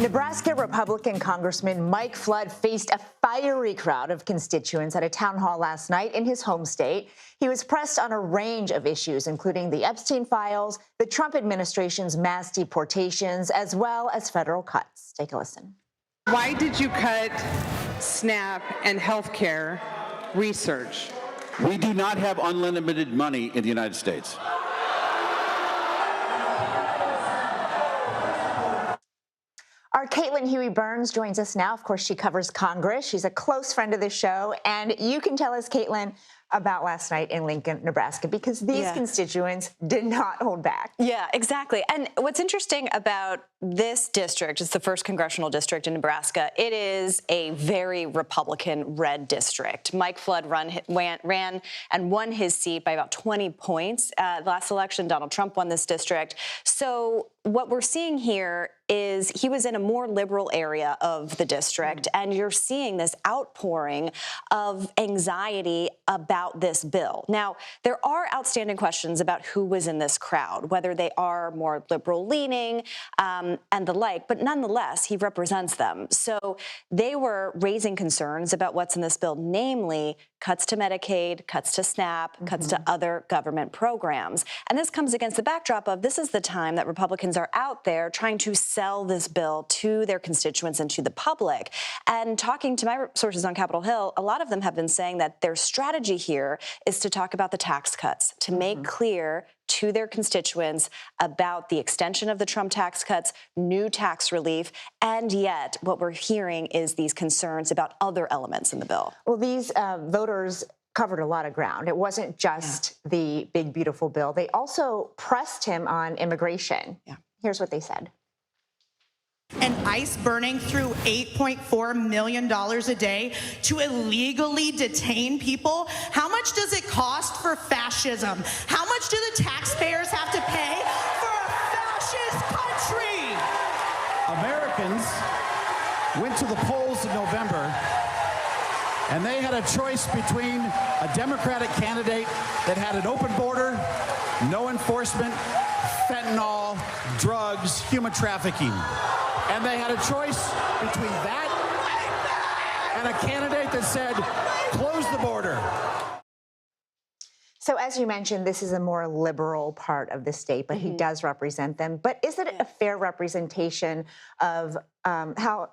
Nebraska Republican Congressman Mike Flood faced a fiery crowd of constituents at a town hall last night in his home state. He was pressed on a range of issues, including the Epstein files, the Trump administration's mass deportations, as well as federal cuts. Take a listen. Why did you cut SNAP and healthcare research? We do not have unlimited money in the United States. Our Caitlin Huey-Burns joins us now. Of course, she covers Congress. She's a close friend of the show. And you can tell us, Caitlin, about last night in Lincoln, Nebraska, because these constituents did not hold back. Yeah, exactly. And what's interesting about this district, it's the first congressional district in Nebraska, it is a very Republican red district. Mike Flood ran and won his seat by about 20 points. Last election, Donald Trump won this district. So what we're seeing here is he was in a more liberal area of the district, and you're seeing this outpouring of anxiety about this bill. Now, there are outstanding questions about who was in this crowd, whether they are more liberal-leaning and the like, but nonetheless, he represents them. So they were raising concerns about what's in this bill, namely cuts to Medicaid, cuts to SNAP, cuts to other government programs. And this comes against the backdrop of this is the time that Republicans are out there trying to sell this bill to their constituents and to the public. And talking to my sources on Capitol Hill, a lot of them have been saying that their strategy here is to talk about the tax cuts, to make clear to their constituents about the extension of the Trump tax cuts, new tax relief, and yet what we're hearing is these concerns about other elements in the bill. Well, these voters covered a lot of ground. It wasn't just the big, beautiful bill. They also pressed him on immigration. Here's what they said. And ICE burning through $8.4 million a day to illegally detain people? How much does it cost for fascism? How much do the taxpayers have to pay for a fascist country? Americans went to the polls in November, and they had a choice between a Democratic candidate that had an open border, no enforcement, fentanyl, drugs, human trafficking. And they had a choice between that and a candidate that said, close the border. So as you mentioned, this is a more liberal part of the state, but he does represent them. But is it a fair representation of how,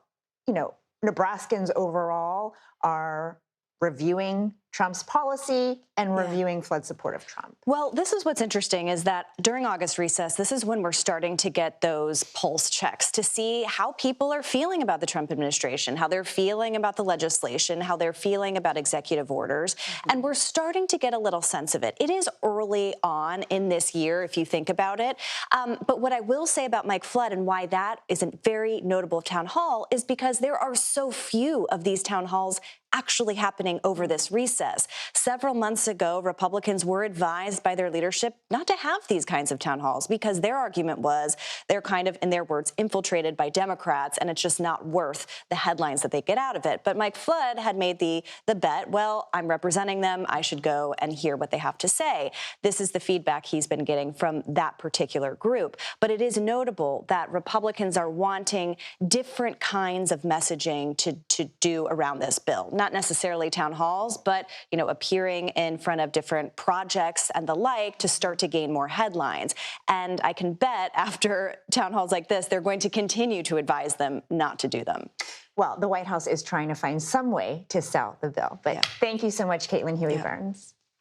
Nebraskans overall are reviewing Trump's policy and reviewing Flood's support of Trump? Well, this is what's interesting is that during August recess, this is when we're starting to get those pulse checks to see how people are feeling about the Trump administration, how they're feeling about the legislation, how they're feeling about executive orders. And we're starting to get a little sense of it. It is early on in this year, if you think about it. But what I will say about Mike Flood and why that is a very notable town hall is because there are so few of these town halls actually happening over this recess. Several months ago, Republicans were advised by their leadership not to have these kinds of town halls because their argument was they're kind of, in their words, infiltrated by Democrats, and it's just not worth the headlines that they get out of it. But Mike Flood had made the bet, well, I'm representing them, I should go and hear what they have to say. This is the feedback he's been getting from that particular group. But it is notable that Republicans are wanting different kinds of messaging to do around this bill. Not necessarily town halls, but, appearing in front of different projects and the like to start to gain more headlines. And I can bet after town halls like this, they're going to continue to advise them not to do them. Well, the White House is trying to find some way to sell the bill. But thank you so much, Caitlin Huey-Burns.